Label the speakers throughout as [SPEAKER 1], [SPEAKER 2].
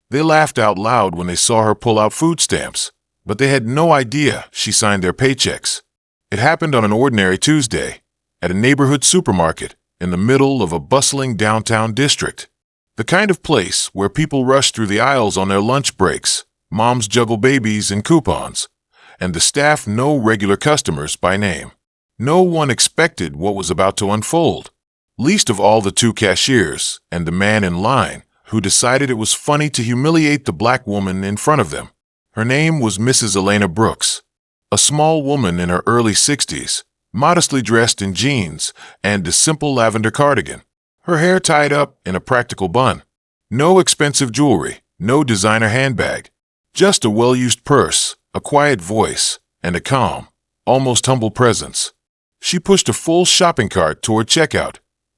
[SPEAKER 1] They laughed out loud when they saw her pull out food stamps, but they had no idea she signed their paychecks. It happened on an ordinary Tuesday, at a neighborhood supermarket in the middle of a bustling downtown district. The kind of place where people rush through the aisles on their lunch breaks, moms juggle babies and coupons, and the staff know regular customers by name. No one expected what was about to unfold, least of all the two cashiers and the man in line who decided it was funny to humiliate the black woman in front of them. Her name was Mrs. Elena Brooks, a small woman in her early 60s, modestly dressed in jeans and a simple lavender cardigan, her hair tied up in a practical bun. No expensive jewelry, no designer handbag, just a well-used purse, a quiet voice, and a calm, almost humble presence. She pushed a full shopping cart toward checkout,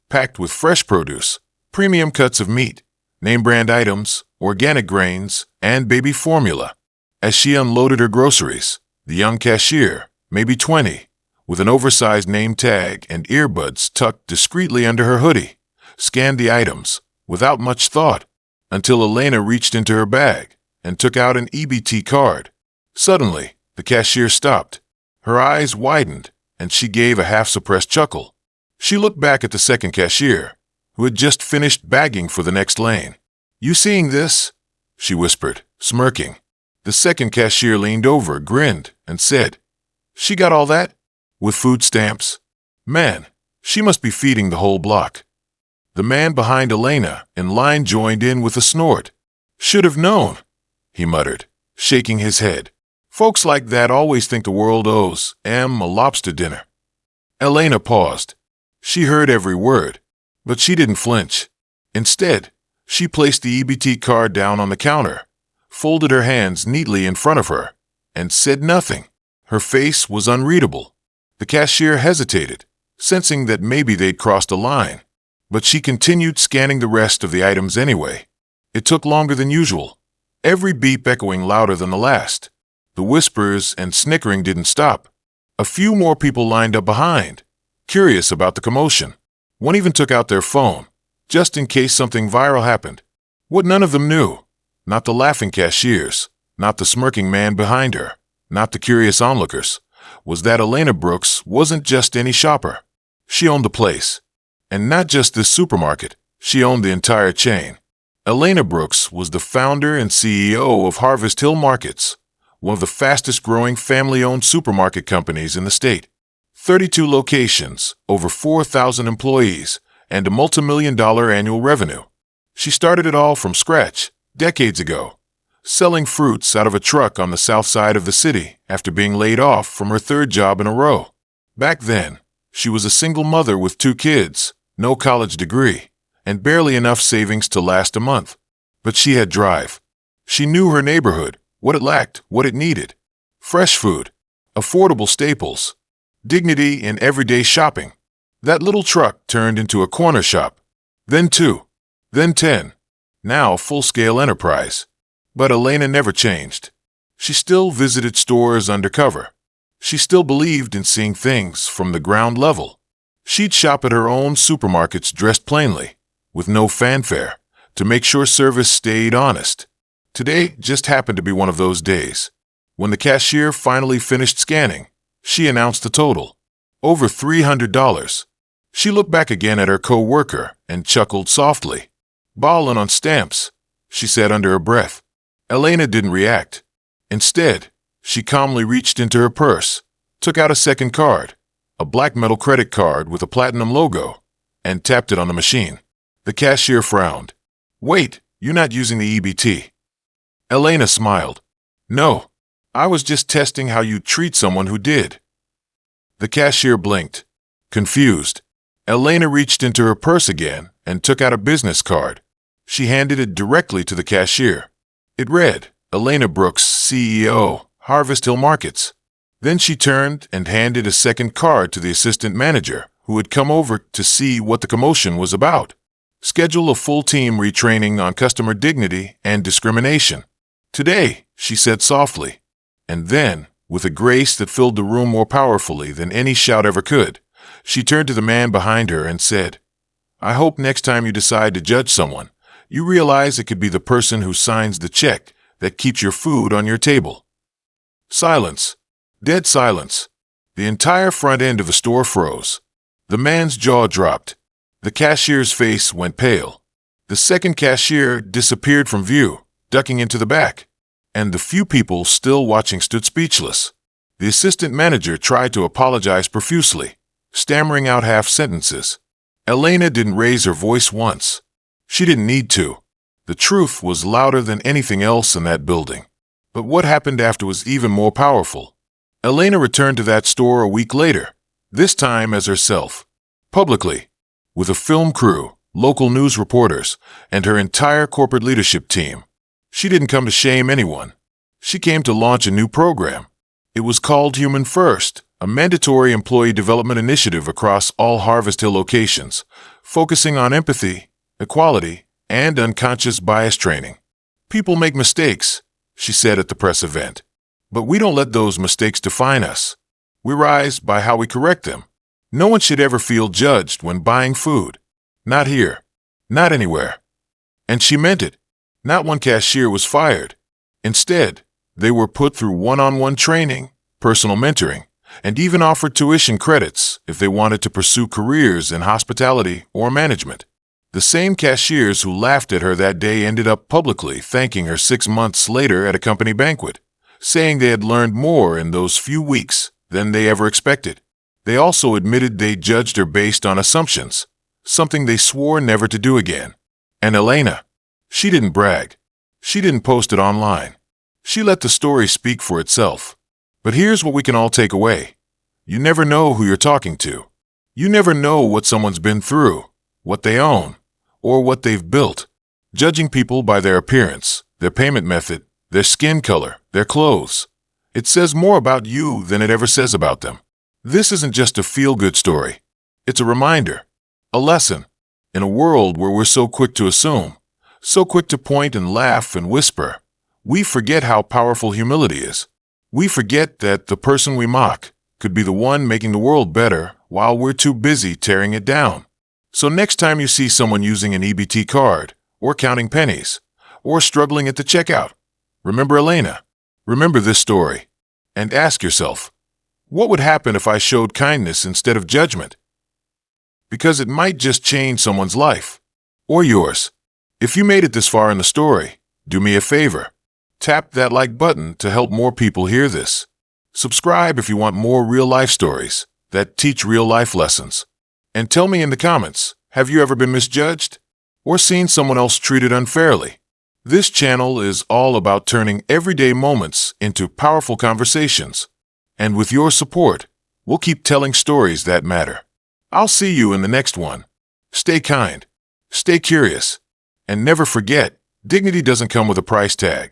[SPEAKER 1] packed with fresh produce, premium cuts of meat, name-brand items, organic grains, and baby formula. As she unloaded her groceries, the young cashier, maybe 20, with an oversized name tag and earbuds tucked discreetly under her hoodie, scanned the items without much thought until Elena reached into her bag and took out an EBT card. Suddenly, the cashier stopped. Her eyes widened, and she gave a half-suppressed chuckle. She looked back at the second cashier, who had just finished bagging for the next lane. "You seeing this?" she whispered, smirking. The second cashier leaned over, grinned, and said, "She got all that? With food stamps? Man, she must be feeding the whole block." The man behind Elena in line joined in with a snort. "Should have known," he muttered, shaking his head. "Folks like that always think the world owes a lobster dinner." Elena paused. She heard every word, but she didn't flinch. Instead, she placed the EBT card down on the counter, folded her hands neatly in front of her, and said nothing. Her face was unreadable. The cashier hesitated, sensing that maybe they'd crossed a line, but she continued scanning the rest of the items anyway. It took longer than usual, every beep echoing louder than the last. The whispers and snickering didn't stop. A few more people lined up behind, curious about the commotion. One even took out their phone, just in case something viral happened. What none of them knew, not the laughing cashiers, not the smirking man behind her, not the curious onlookers, was that Elena Brooks wasn't just any shopper. She owned the place. And not just this supermarket, she owned the entire chain. Elena Brooks was the founder and CEO of Harvest Hill Markets, one of the fastest-growing family-owned supermarket companies in the state. 32 locations, over 4,000 employees, and a multi-million-dollar annual revenue. She started it all from scratch, decades ago, selling fruits out of a truck on the south side of the city after being laid off from her third job in a row. Back then, she was a single mother with 2 kids, no college degree, and barely enough savings to last a month. But she had drive. She knew her neighborhood, what it lacked, what it needed. Fresh food, affordable staples, dignity in everyday shopping. That little truck turned into a corner shop, then 2, then 10, now a full-scale enterprise. But Elena never changed. She still visited stores undercover. She still believed in seeing things from the ground level. She'd shop at her own supermarkets dressed plainly, with no fanfare, to make sure service stayed honest. Today just happened to be one of those days. When the cashier finally finished scanning, she announced the total. Over $300. She looked back again at her co-worker and chuckled softly. "Ballin' on stamps," she said under her breath. Elena didn't react. Instead, she calmly reached into her purse, took out a second card, a black metal credit card with a platinum logo, and tapped it on the machine. The cashier frowned. "Wait, you're not using the EBT." Elena smiled. "No, I was just testing how you'd treat someone who did." The cashier blinked, confused. Elena reached into her purse again and took out a business card. She handed it directly to the cashier. It read, "Elena Brooks, CEO, Harvest Hill Markets." Then she turned and handed a second card to the assistant manager, who had come over to see what the commotion was about. "Schedule a full team retraining on customer dignity and discrimination. Today," she said softly. And then, with a grace that filled the room more powerfully than any shout ever could, she turned to the man behind her and said, "I hope next time you decide to judge someone, you realize it could be the person who signs the check that keeps your food on your table. Silence. Dead silence. The entire front end of the store froze. The man's jaw dropped. The cashier's face went pale. The second cashier disappeared from view, ducking into the back. And the few people still watching stood speechless. The assistant manager tried to apologize profusely, stammering out half sentences. Elena didn't raise her voice once. She didn't need to. The truth was louder than anything else in that building. But what happened after was even more powerful. Elena returned to that store a week later, this time as herself, publicly, with a film crew, local news reporters, and her entire corporate leadership team. She didn't come to shame anyone. She came to launch a new program. It was called Human First, a mandatory employee development initiative across all Harvest Hill locations, focusing on empathy, equality, and unconscious bias training. People make mistakes, she said at the press event. But we don't let those mistakes define us. We rise by how we correct them. No one should ever feel judged when buying food. Not here. Not anywhere. And she meant it. Not one cashier was fired. Instead, they were put through one-on-one training, personal mentoring, and even offered tuition credits if they wanted to pursue careers in hospitality or management. The same cashiers who laughed at her that day ended up publicly thanking her 6 months later at a company banquet, saying they had learned more in those few weeks than they ever expected. They also admitted they judged her based on assumptions, something they swore never to do again. And Elena, she didn't brag. She didn't post it online. She let the story speak for itself. But here's what we can all take away. You never know who you're talking to. You never know what someone's been through, what they own, or what they've built. Judging people by their appearance, their payment method, their skin color, their clothes. It says more about you than it ever says about them. This isn't just a feel-good story. It's a reminder, a lesson. In a world where we're so quick to assume, so quick to point and laugh and whisper, we forget how powerful humility is. We forget that the person we mock could be the one making the world better while we're too busy tearing it down. So next time you see someone using an EBT card, or counting pennies, or struggling at the checkout, remember Elena. Remember this story. And ask yourself, what would happen if I showed kindness instead of judgment? Because it might just change someone's life. Or yours. If you made it this far in the story, do me a favor. Tap that like button to help more people hear this. Subscribe if you want more real-life stories that teach real-life lessons. And tell me in the comments, have you ever been misjudged? Or seen someone else treated unfairly? This channel is all about turning everyday moments into powerful conversations. And with your support, we'll keep telling stories that matter. I'll see you in the next one. Stay kind, stay curious, and never forget, dignity doesn't come with a price tag.